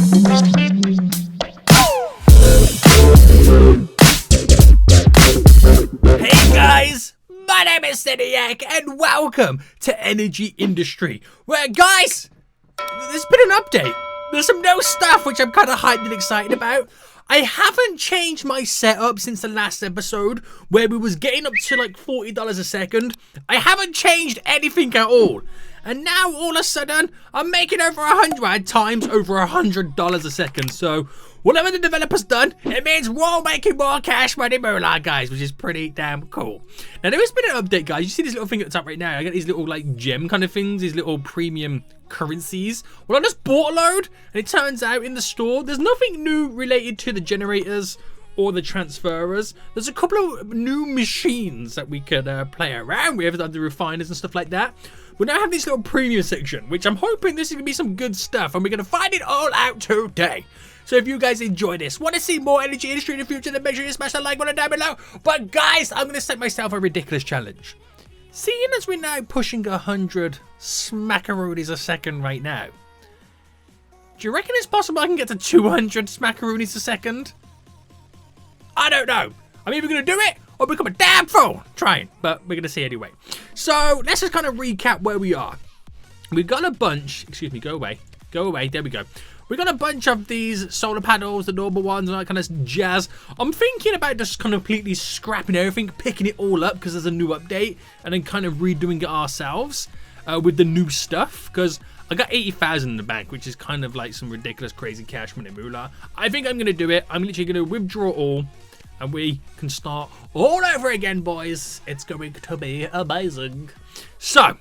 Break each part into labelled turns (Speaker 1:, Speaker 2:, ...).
Speaker 1: Hey guys, my name is SENIAC and welcome to Energy Industry, where guys, there's been an update. There's some new stuff which I'm kind of hyped and excited about. I haven't changed my setup since the last episode where we was getting up to like $40 a second. I haven't changed anything at all. And now all of a sudden, I'm making over 100 times over $100 a second. So whatever the developer's done, it means we're making more cash money moolah, guys, which is pretty damn cool. Now there has been an update, guys. You see this little thing at the top right now? I get these little like gem kind of things, these little premium currencies. Well, I just bought a load, and it turns out in the store, there's nothing new related to the generators or the transferers. There's a couple of new machines that we could play around with, like the refiners and stuff like that. We now have this little premium section, which I'm hoping this is going to be some good stuff, and we're going to find it all out today. So if you guys enjoy this, want to see more energy industry in the future, then make sure you smash that like button down below. But guys, I'm going to set myself a ridiculous challenge. Seeing as we're now pushing 100 smackaroonies a second right now, do you reckon it's possible I can get to 200 smackaroonies a second? I don't know. I'm either going to do it or become a damn fool trying, but we're going to see anyway. So let's just kind of recap where we are. We've got a bunch, excuse me, go away, there we go. We got a bunch of these solar panels, the normal ones, and that kind of jazz. I'm thinking about just kind of completely scrapping everything, picking it all up because there's a new update, and then kind of redoing it ourselves with the new stuff. Because I got 80,000 in the bank, which is kind of like some ridiculous, crazy cash money moolah. I think I'm going to do it. I'm literally going to withdraw all, and we can start all over again, boys. It's going to be amazing. So,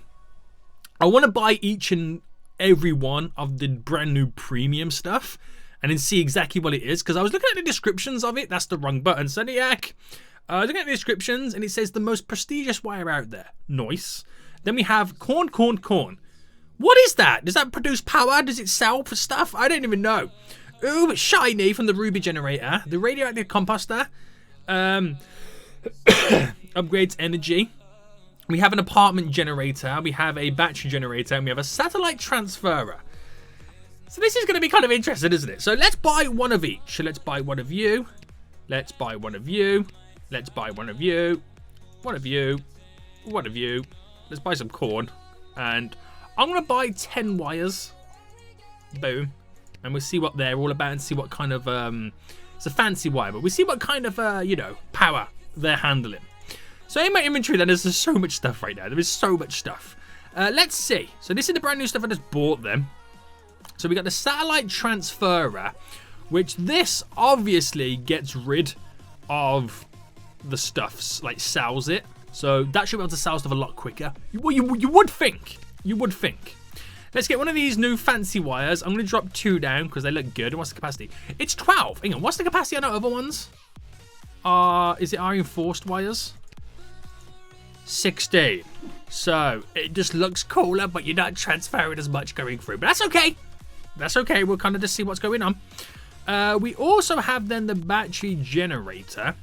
Speaker 1: I want to buy each and every one of the brand new premium stuff and then see exactly what it is, because I was looking at the descriptions of it. That's the wrong button, SENIAC. Looking at the descriptions, and it says the most prestigious wire out there. Nice. Then we have corn. What is that? Does that produce power? Does it sell for stuff? I don't even know. Ooh, shiny from the Ruby generator. The radioactive composter upgrades energy. We have an apartment generator, we have a battery generator, and we have a satellite transferer. So this is going to be kind of interesting, isn't it? So let's buy one of each. So let's buy one of you. Let's buy one of you. Let's buy one of you. One of you. One of you. Let's buy some corn. And I'm going to buy 10 wires. Boom. And we'll see what they're all about and see what kind of... it's a fancy wire, but we'll see what kind of, you know, power they're handling. So in my inventory then, there's so much stuff right now. There is so much stuff. Let's see. So this is the brand new stuff I just bought them. So we got the satellite transferer, which this obviously gets rid of the stuffs, like sells it. So that should be able to sell stuff a lot quicker. Well, you would think. You would think. Let's get one of these new fancy wires. I'm going to drop 2 down because they look good. And what's the capacity? It's 12. Hang on. What's the capacity on our other ones? Is it our reinforced wires? 16. So it just looks cooler, but you're not transferring as much going through. But that's okay. That's okay. We'll kind of just see what's going on. We also have then the battery generator.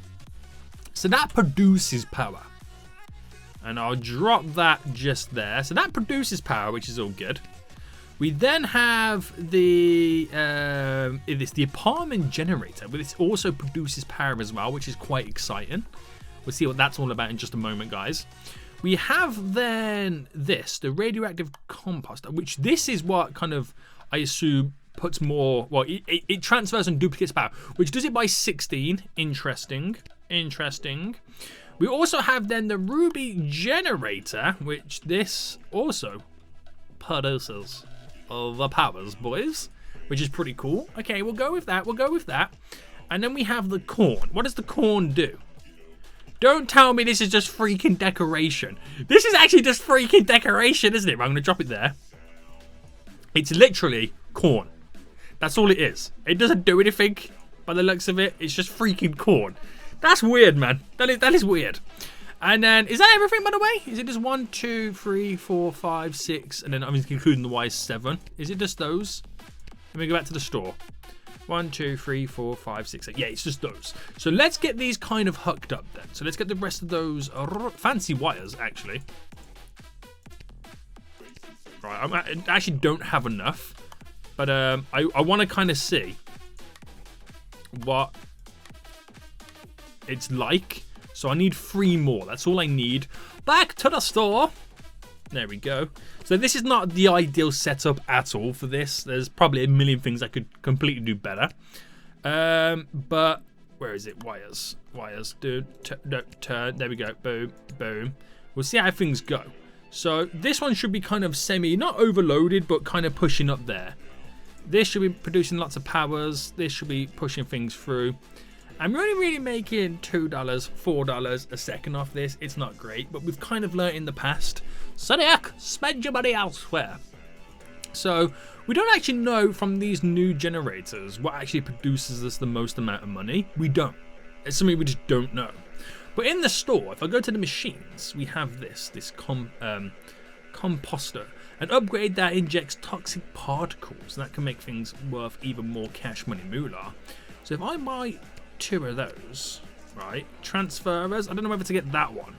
Speaker 1: So that produces power. And I'll drop that just there. So that produces power, which is all good. We then have the the apartment generator, but it also produces power as well, which is quite exciting. We'll see what that's all about in just a moment, guys. We have then this, the radioactive composter, which this is what kind of, I assume, puts more, well, it transfers and duplicates power, which does it by 16. Interesting. We also have then the Ruby generator, which this also produces the powers, boys, which is pretty cool. Okay, we'll go with that. And then we have the corn. What does the corn do? Don't tell me this is just freaking decoration. This is actually just freaking decoration, isn't it? I'm going to drop it there. It's literally corn. That's all it is. It doesn't do anything by the looks of it. It's just freaking corn. That's weird, man. That is weird. And then, is that everything, by the way? Is it just 1, 2, 3, 4, 5, 6, and then I'm including the Y's 7? Is it just those? Let me go back to the store. 1, 2, 3, 4, 5, 6, 8. Yeah, it's just those. So let's get these kind of hooked up then. So let's get the rest of those fancy wires, actually. Right, I actually don't have enough. But I want to kind of see what it's like. So I need 3 more. That's all I need. Back to the store. There we go. So this is not the ideal setup at all for this. There's probably a million things I could completely do better. But where is it? Wires. Dude, turn. There we go. Boom. Boom. We'll see how things go. So this one should be kind of not overloaded, but kind of pushing up there. This should be producing lots of powers. This should be pushing things through. I'm really making $2, $4 a second off this. It's not great, but we've kind of learnt in the past. SENIAC, spend your money elsewhere. So we don't actually know from these new generators what actually produces us the most amount of money. We don't. It's something we just don't know. But in the store, if I go to the machines, we have this composter. An upgrade that injects toxic particles. That can make things worth even more cash money moolah. So if I buy 2 of those, right? Transferers. I don't know whether to get that one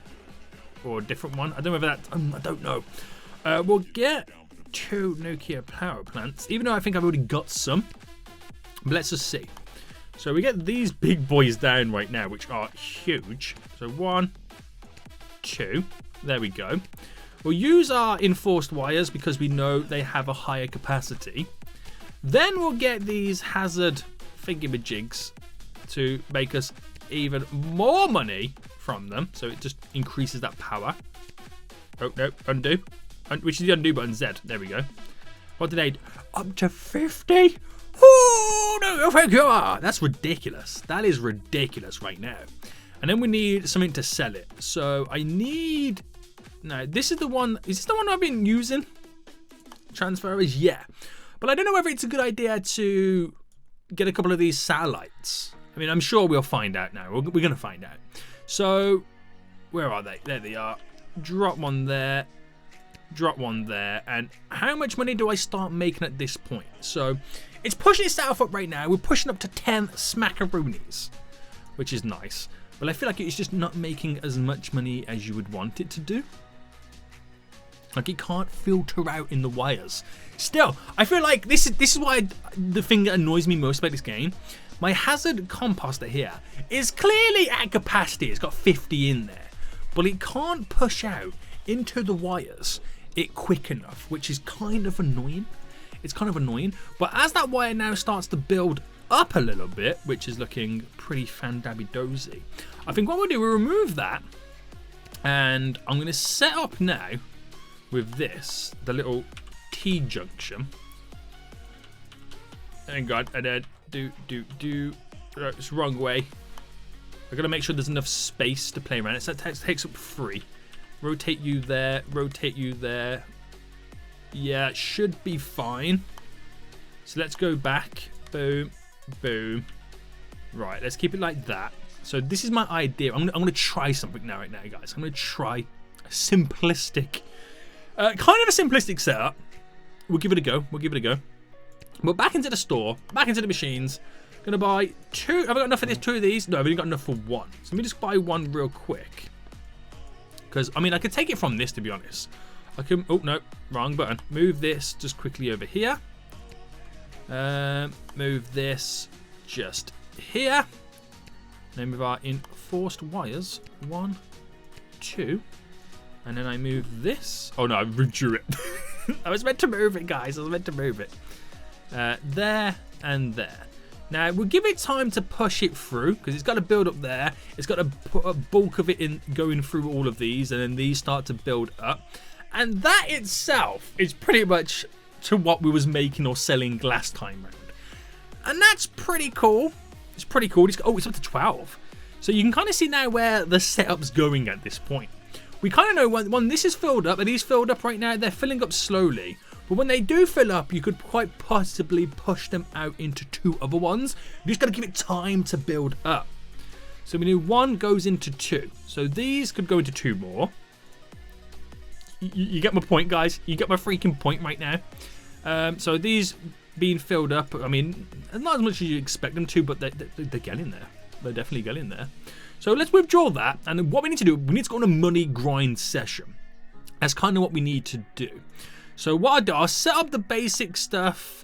Speaker 1: or a different one. I don't know whether that. I don't know. We'll get 2 nuclear power plants, even though I think I've already got some. But let's just see. So we get these big boys down right now, which are huge. So 1, 2. There we go. We'll use our enforced wires because we know they have a higher capacity. Then we'll get these hazard thingamajigs to make us even more money from them. So it just increases that power. Oh, no, undo. Which is the undo button, Z. There we go. What did I do? Up to 50? Oh, no, thank you. That's ridiculous. That is ridiculous right now. And then we need something to sell it. So I need... No, this is the one... Is this the one I've been using? Transferers? Yeah. But I don't know whether it's a good idea to get a couple of these satellites. I mean, I'm sure we'll find out now. We're going to find out. So, where are they? There they are. Drop one there. Drop one there. And how much money do I start making at this point? So, it's pushing itself up right now. We're pushing up to 10 smackaroonies, which is nice. But I feel like it's just not making as much money as you would want it to do. Like, it can't filter out in the wires. Still, I feel like this is why the thing that annoys me most about this game. My hazard composter here is clearly at capacity. It's got 50 in there. But it can't push out into the wires quick enough, which is kind of annoying. It's kind of annoying. But as that wire now starts to build up a little bit, which is looking pretty fandabby-dozy, I think what we'll do, we'll remove that. And I'm going to set up now with this, the little T-junction. Thank God. And then it's the wrong way. I've got to make sure there's enough space to play around. It takes up 3. Rotate you there. Rotate you there. Yeah, it should be fine. So let's go back. Boom. Boom. Right, let's keep it like that. So this is my idea. I'm gonna try something now, right now, guys. I'm gonna try a simplistic, kind of a simplistic setup. We'll give it a go. We'll give it a go. But back into the store, back into the machines. Gonna buy 2. Have I got enough for this? 2 of these? No, I've only got enough for 1. So let me just buy 1 real quick. Because I mean, I could take it from this, to be honest. I can. Oh no, wrong button. Move this just quickly over here. Move this just here. Then move our enforced wires. 1, 2. And then I move this. Oh no, I redrew it. I was meant to move it, guys. I was meant to move it. There and there. Now, we'll give it time to push it through, because it's got to build up there. It's got to put a bulk of it in, going through all of these, and then these start to build up. And that itself is pretty much to what we was making or selling last time round. And that's pretty cool. It's pretty cool. It's up to 12. So you can kind of see now where the setup's going at this point. We kind of know when this is filled up, and these filled up right now, they're filling up slowly. But when they do fill up, you could quite possibly push them out into 2 other ones. You just got to give it time to build up. So we know 1 goes into 2. So these could go into 2 more. You get my point, guys. You get my freaking point right now. So these being filled up, I mean, not as much as you expect them to, but they're getting there. They're definitely getting there. So let's withdraw that. And what we need to do, we need to go on a money grind session. That's kind of what we need to do. So what I do, I'll set up the basic stuff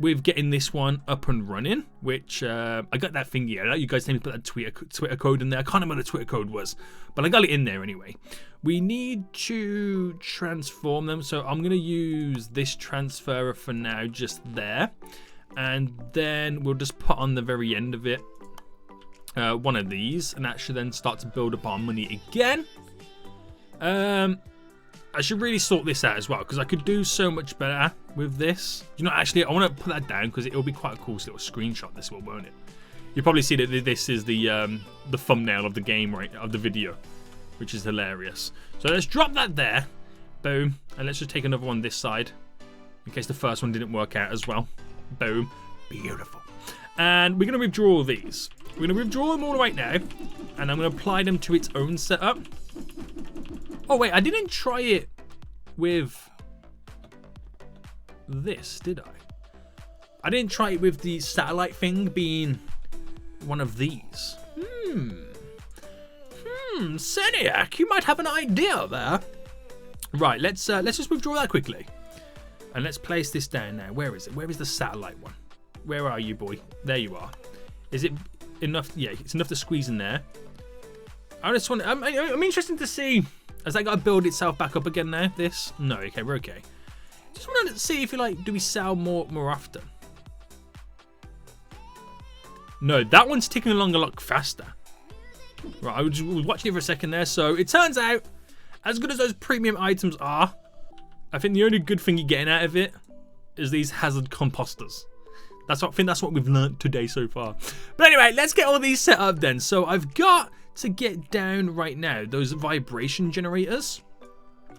Speaker 1: with getting this one up and running, which I got that thing here. You guys need to put that Twitter code in there. I can't remember what the Twitter code was, but I got it in there anyway. We need to transform them, so I'm going to use this transferer for now, just there. And then we'll just put on the very end of it one of these, and that should then start to build up our money again. I should really sort this out as well, because I could do so much better with this. You know, actually, I want to put that down because it'll be quite a cool little screenshot. This will, won't it? You probably see that this is the thumbnail of the game, right, of the video, which is hilarious. So let's drop that there, boom, and let's just take another one this side, in case the first one didn't work out as well. Boom, beautiful. And we're gonna withdraw all these. We're gonna withdraw them all right now, and I'm gonna apply them to its own setup. Oh wait, I didn't try it with this, did I? I didn't try it with the satellite thing being one of these. SENIAC, you might have an idea there. Right, let's just withdraw that quickly, and let's place this down now. Where is it? Where is the satellite one? Where are you, boy? There you are. Is it enough? Yeah, it's enough to squeeze in there. I just want. I'm interested to see. Has that got to build itself back up again now? This? No. Okay, we're okay. Just wanted to see if you like. Do we sell more often? No, that one's ticking along a lot faster. Right, I was watching it for a second there. So it turns out, as good as those premium items are, I think the only good thing you're getting out of it is these hazard composters. I think that's what we've learned today so far. But anyway, let's get all these set up then. So I've got to get down right now those vibration generators.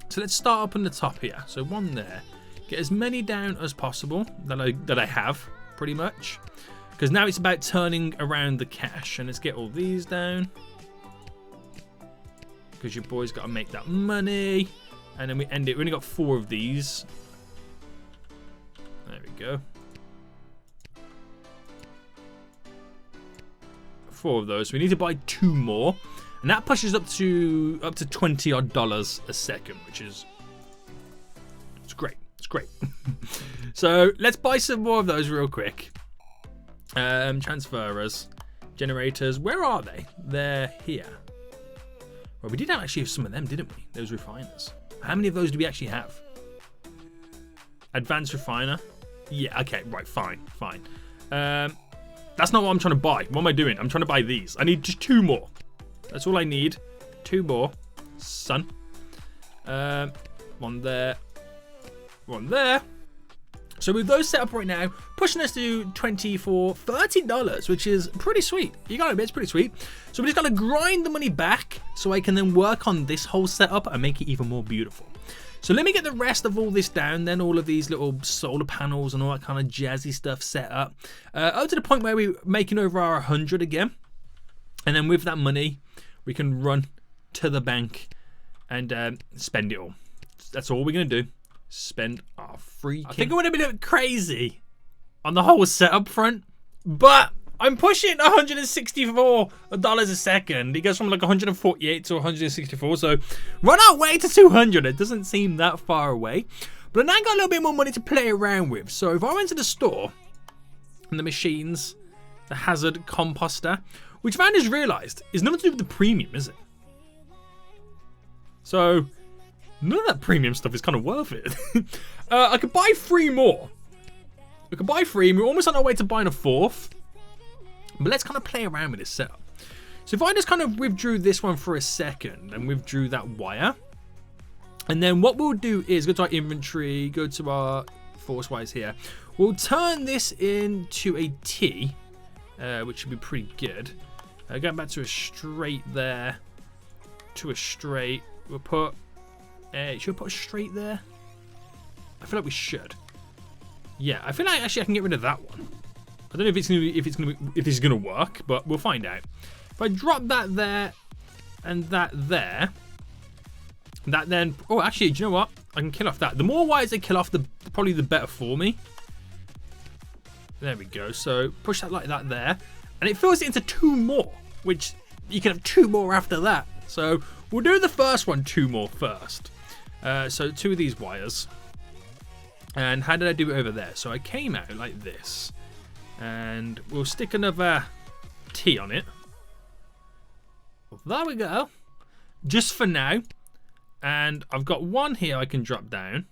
Speaker 1: So let's start up on the top here. So one there. Get as many down as possible that I have, pretty much. Because now it's about turning around the cash. And let's get all these down. Because your boy's got to make that money. And then we end it. We only got 4 of these. There we go. 4 of those. So we need to buy 2 more. And that pushes up to $20 odd a second, which is it's great. It's great. So let's buy some more of those real quick. Transferers, generators. Where are they? They're here. Well, we did actually have some of them, didn't we? Those refiners. How many of those do we actually have? Advanced refiner. Yeah. Okay. Right. Fine. That's not what I'm trying to buy. What am I doing? I'm trying to buy these. I need just 2 more. That's all I need. 2 more. Son. One there. One there. So with those set up right now, pushing us to $30, which is pretty sweet. You gotta admit, it's pretty sweet. So we just gotta grind the money back so I can then work on this whole setup and make it even more beautiful. So let me get the rest of all this down then, all of these little solar panels and all that kind of jazzy stuff set up to the point where we're making over our 100 again. And then with that money, we can run to the bank and spend it all. That's all we're going to do. Spend our free. I think I would have been a bit crazy on the whole setup front, but I'm pushing $164 a second. It goes from like 148 to 164, so run our way to 200. It doesn't seem that far away, but now I got a little bit more money to play around with. So if I went to the store and the machines, the hazard composter, which I just realized is nothing to do with the premium, is it? So none of that premium stuff is kind of worth it. I could buy 3 more. We could buy 3. We're almost on our way to buying a 4th. But let's kind of play around with this setup. So if I just kind of withdrew this one for a second and withdrew that wire. And then what we'll do is go to our inventory, go to our force wires here. We'll turn this into a T, which should be pretty good. Going back to a straight there. To a straight. We'll put... should we put a straight there? I feel like we should. Yeah, I feel like actually I can get rid of that one. I don't know if this is gonna work, but we'll find out. If I drop that there and that there, that then oh actually, do you know what? I can kill off that. The more wires I kill off, probably the better for me. There we go. So push that like that there, and it fills it into 2 more, which you can have 2 more after that. So we'll do the first one 2 more first. So 2 of these wires. And how did I do it over there? So I came out like this. And we'll stick another T on it. There we go. Just for now. And I've got one here I can drop down.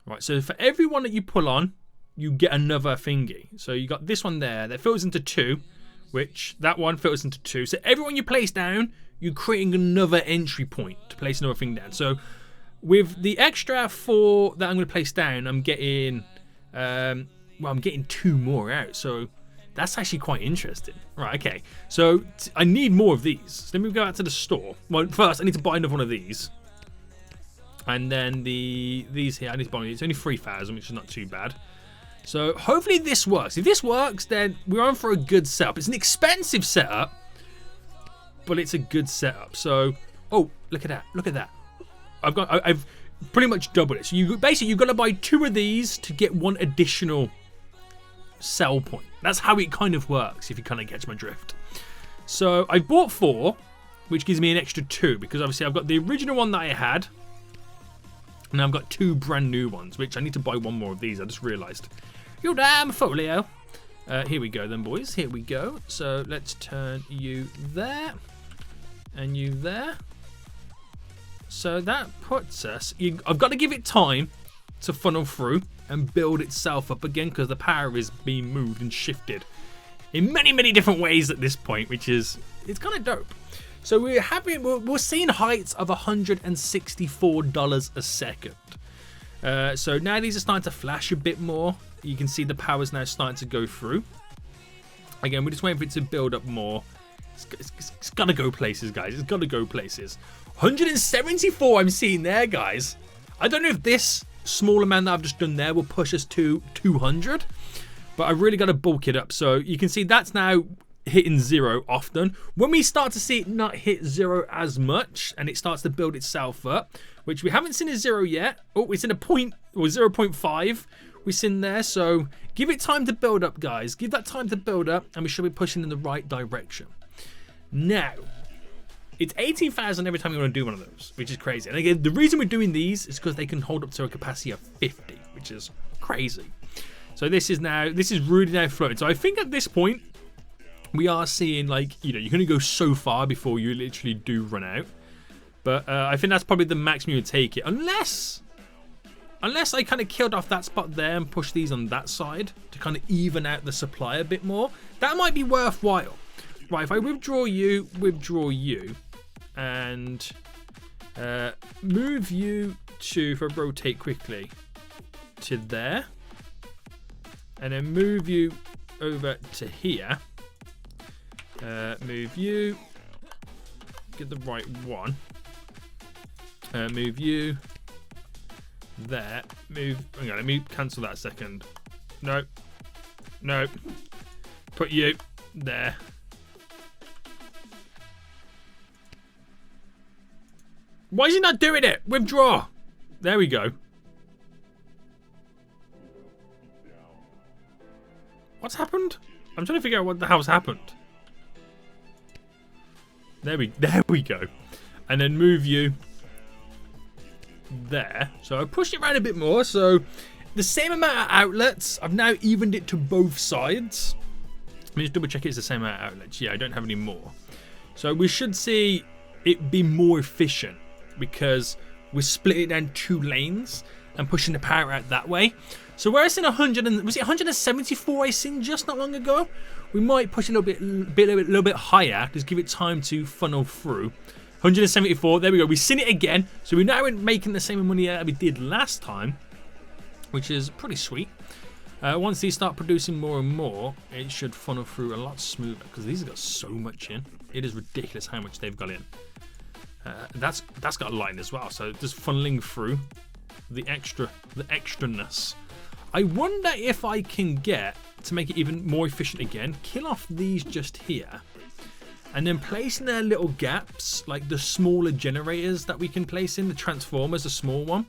Speaker 1: Right, so for every one that you pull on, you get another thingy. So you got this one there that filters into 2, which that one filters into 2. So everyone you place down, you're creating another entry point to place another thing down. So with the extra 4 that I'm going to place down, I'm getting, I'm getting 2 more out. So that's actually quite interesting. Right, okay. So I need more of these. So let me go out to the store. Well, first I need to buy another one of these. And then these here, I need to buy these. It's only 3,000, which is not too bad. So hopefully this works. If this works, then we're on for a good setup. It's an expensive setup, but it's a good setup. So, oh, look at that. Look at that. I've pretty much doubled it. So you've got to buy 2 of these to get 1 additional sell point. That's how it kind of works, if you kind of catch my drift. So I bought 4, which gives me an extra 2, because obviously I've got the original one that I had, and I've got 2 brand new ones, which I need to buy 1 more of these. I just realised. You damn folio. Here we go then, boys. Here we go. So let's turn you there, and you there. So that puts us... I've got to give it time to funnel through and build itself up again, because the power is being moved and shifted in many, many different ways at this point, which is... It's kind of dope. So we're seeing heights of $164 a second. So now these are starting to flash a bit more. You can see the power's now starting to go through. Again, we're just waiting for it to build up more. It's got to go places, guys. It's got to go places. 174 I'm seeing there, guys. I don't know if this small amount that I've just done there will push us to 200. But I really got to bulk it up. So you can see that's now hitting 0 often. When we start to see it not hit 0 as much and it starts to build itself up, which we haven't seen a 0 yet. Oh, it's in a point, or 0.5 we're sitting there. So give it time to build up, guys. Give that time to build up, and we should be pushing in the right direction. Now, it's 18,000 every time you want to do one of those, which is crazy. And again, the reason we're doing these is because they can hold up to a capacity of 50, which is crazy. So this is really now floating. So I think at this point, we are seeing, like, you know, you're going to go so far before you literally do run out. But I think that's probably the maximum you would take it. Unless I kind of killed off that spot there and push these on that side to kind of even out the supply a bit more. That might be worthwhile. Right, if I withdraw you, and move you to, if I rotate quickly, to there. And then move you over to here. Move you. Get the right one. Move you. There. Move. Hang on, let me cancel that a second. No. No. Put you there. Why is he not doing it? Withdraw. There we go. What's happened? I'm trying to figure out what the hell's happened. There we go. And then move you there. So I pushed it around a bit more. So the same amount of outlets. I've now evened it to both sides. Let me just double check it's the same amount of outlets. Yeah, I don't have any more. So we should see it be more efficient, because we're splitting it down 2 lanes and pushing the power out that way. So where I seen 174 I seen just not long ago, we might push a little bit higher. Just give it time to funnel through. 174, there we go. We've seen it again. So we're now making the same money that we did last time, which is pretty sweet. Once these start producing more and more, it should funnel through a lot smoother, because these have got so much in. It is ridiculous how much they've got in. That's got a line as well, so just funneling through the extraness. I wonder if I can get to make it even more efficient again, kill off these just here, and then place in their little gaps, like the smaller generators that we can place in, the transformers, a small one.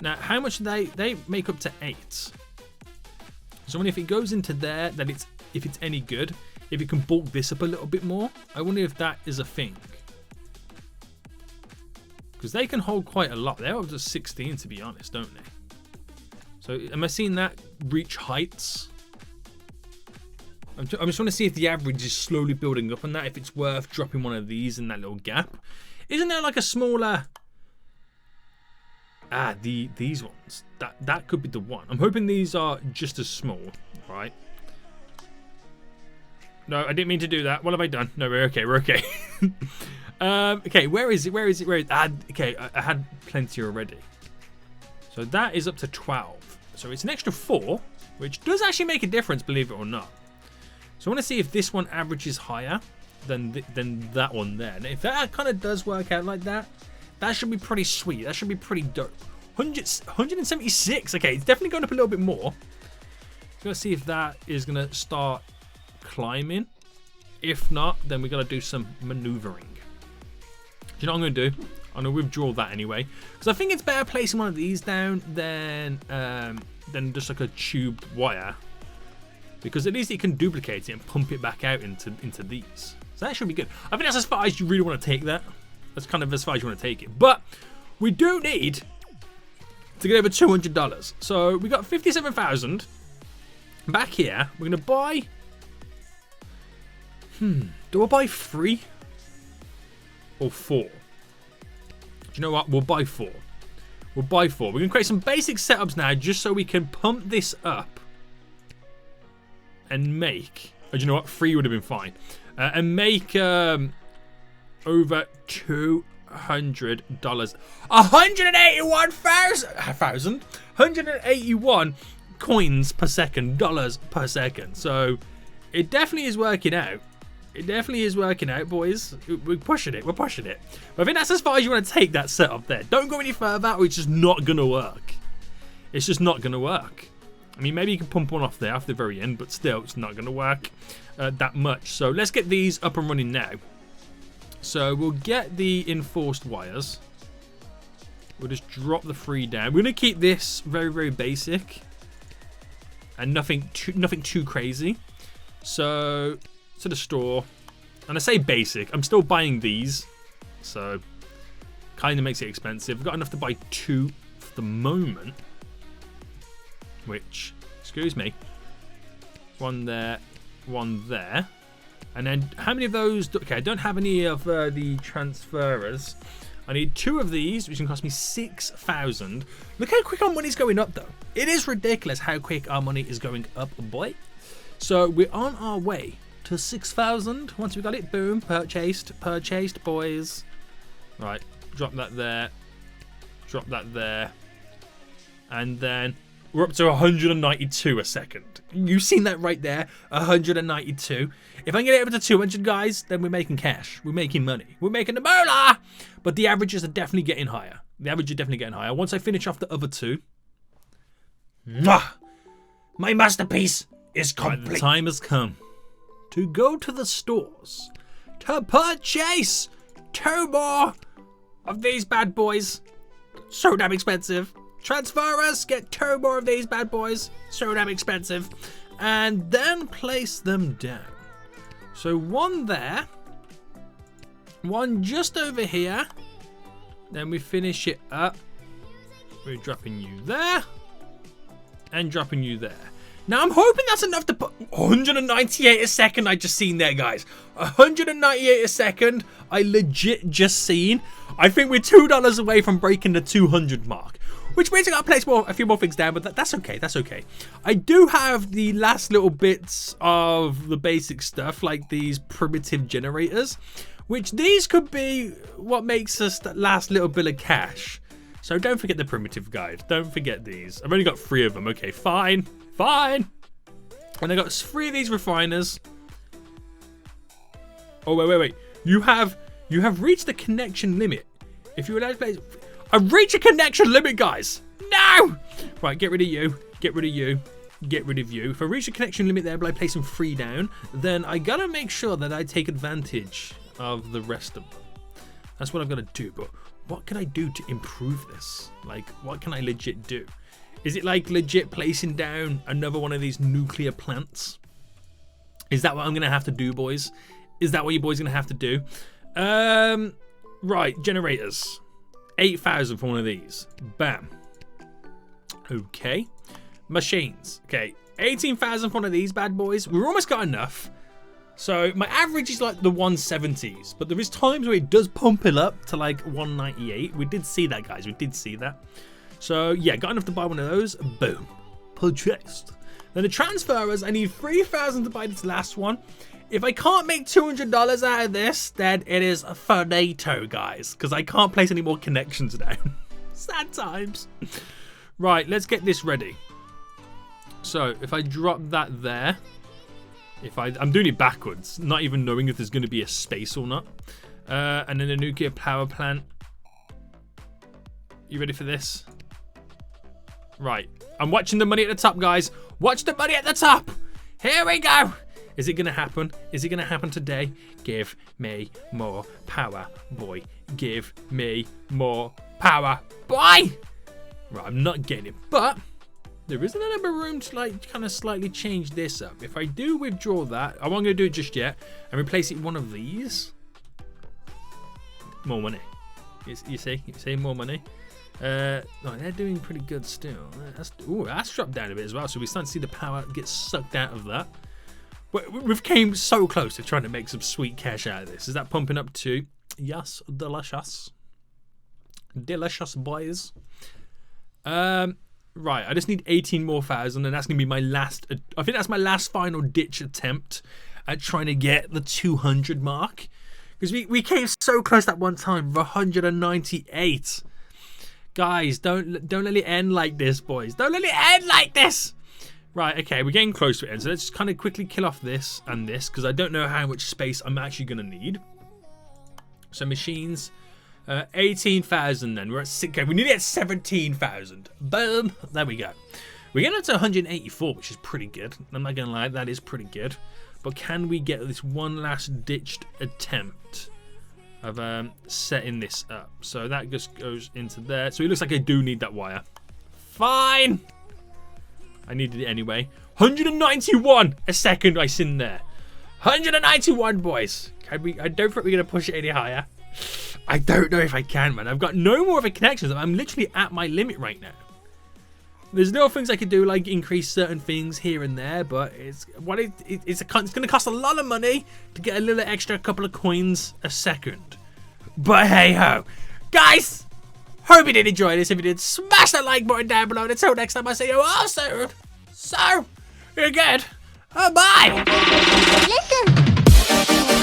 Speaker 1: Now, how much they make up to 8. So if it goes into there, then if it's any good, if it can bulk this up a little bit more, I wonder if that is a thing. Because they can hold quite a lot. They're up to 16, to be honest, don't they? So am I seeing that reach heights? I'm just want to see if the average is slowly building up on that. If it's worth dropping one of these in that little gap. Isn't there like a smaller... these ones. That could be the one. I'm hoping these are just as small, right? No, I didn't mean to do that. What have I done? No, we're okay. We're okay. Okay, where is it? Where is it? Where is it? Okay, I had plenty already. So that is up to 12. So it's an extra 4, which does actually make a difference, believe it or not. So I want to see if this one averages higher than that one there. And if that kind of does work out like that, that should be pretty sweet. That should be pretty dope. 176. Okay, it's definitely going up a little bit more. Let's see if that is going to start climbing. If not, then we got to do some maneuvering. Do you know what I'm going to do? I'm going to withdraw that anyway, because I think it's better placing one of these down than just like a tube wire, because at least it can duplicate it and pump it back out into these. So that should be good. I think that's as far as you really want to take that. That's kind of as far as you want to take it. But we do need to get over $200. So we got 57,000 back here. We're gonna buy. Do I buy 3 or 4? Do you know what? We'll buy 4. We'll buy 4. We're gonna create some basic setups now, just so we can pump this up and make. Oh, do you know what? 3 would have been fine, and make over $200. 181 coins per second, dollars per second. So it definitely is working out. It definitely is working out, boys. We're pushing it. We're pushing it. But I think that's as far as you want to take that setup there. Don't go any further, or it's just not going to work. It's just not going to work. I mean, maybe you can pump one off there after the very end, but still, it's not going to work that much. So let's get these up and running now. So we'll get the enforced wires. We'll just drop the 3 down. We're going to keep this very, very basic. And nothing too crazy. So to the store. And I say basic. I'm still buying these. So kind of makes it expensive. I've got enough to buy 2 for the moment. Which, excuse me. 1 there. 1 there. And then how many of those? Okay, I don't have any of the transferers. I need 2 of these, which can cost me 6,000. Look how quick our money's going up, though. It is ridiculous how quick our money is going up, boy. So we're on our way to 6,000. Once we got it, boom, purchased, boys. Right, drop that there. Drop that there. And then we're up to 192 a second. You've seen that right there, 192. If I can get it up to 200, guys, then we're making cash. We're making money. We're making the moolah. But the averages are definitely getting higher. The average is definitely getting higher. Once I finish off the other 2. Mwah! My masterpiece is complete. The time has come to go to the stores to purchase 2 more of these bad boys. So damn expensive. Transferers, get 2 more of these bad boys. So damn expensive. And then place them down. So 1 there. 1 just over here. Then we finish it up. We're dropping you there. And dropping you there. Now I'm hoping that's enough to put 198 a second. I just seen there, guys. 198 a second. I legit just seen. I think we're $2 away from breaking the 200 mark. Which means I gotta place a few more things down, but that's okay, that's okay. I do have the last little bits of the basic stuff, like these primitive generators, which these could be what makes us that last little bit of cash. So don't forget the primitive guide, don't forget these. I've only got 3 of them, okay, fine, fine. And I got 3 of these refiners. Oh, wait. You have reached the connection limit. If you're allowed to place... I've reached a connection limit, guys. No! Right, get rid of you. Get rid of you. Get rid of you. If I reach a connection limit there by placing 3 down, then I gotta make sure that I take advantage of the rest of them. That's what I've got to do. But what can I do to improve this? Like, what can I legit do? Is it like legit placing down another one of these nuclear plants? Is that what I'm gonna have to do, boys? Is that what you boys gonna have to do? Right, generators. 8,000 for one of these. Bam. Okay. Machines. Okay. 18,000 for one of these bad boys. We've almost got enough. So my average is like the 170s, but there is times where it does pump it up to like 198. We did see that, guys. We did see that. So yeah, got enough to buy one of those. Boom. Purchased. Then the transferers, I need 3,000 to buy this last one. If I can't make $200 out of this, then it is finito, guys, because I can't place any more connections down. Sad times. Right, let's get this ready. So if I drop that there, I'm doing it backwards, not even knowing if there's going to be a space or not. And then a nuclear power plant. You ready for this? Right. I'm watching the money at the top, guys. Watch the money at the top. Here we go. Is it going to happen? Is it going to happen today? Give me more power, boy. Give me more power, boy. Right, I'm not getting it, but there isn't enough room to like kind of slightly change this up. If I do withdraw that, I won't going to do it just yet, and replace it with one of these. More money. You see more money. No, they're doing pretty good still. That's dropped down a bit as well. So we start to see the power get sucked out of that. We've came so close to trying to make some sweet cash out of this. Is that pumping up to? Yes, delicious. Delicious, boys. Right, I just need 18 more thousand, and that's going to be my last. I think that's my last final ditch attempt at trying to get the 200 mark. Because we came so close that one time, 198. Guys, don't let it end like this, boys. Don't let it end like this. Right, okay, we're getting close to it. So let's just kind of quickly kill off this and this, because I don't know how much space I'm actually going to need. So machines, 18,000 then. We're at 6, okay, we need to get 17,000. Boom, there we go. We're getting up to 184, which is pretty good. I'm not going to lie, that is pretty good. But can we get this one last ditched attempt of setting this up? So that just goes into there. So it looks like I do need that wire. Fine. I needed it anyway. 191 a second I seen there. 191, boys. I don't think we're going to push it any higher. I don't know if I can, man. I've got no more of a connections. I'm literally at my limit right now. There's little things I could do, like increase certain things here and there, but it's going to cost a lot of money to get a little extra couple of coins a second. But hey ho, guys. Hope you did enjoy this. If you did, smash that like button down below. And until next time, I see you all soon. So, you're good. Bye.
Speaker 2: Listen.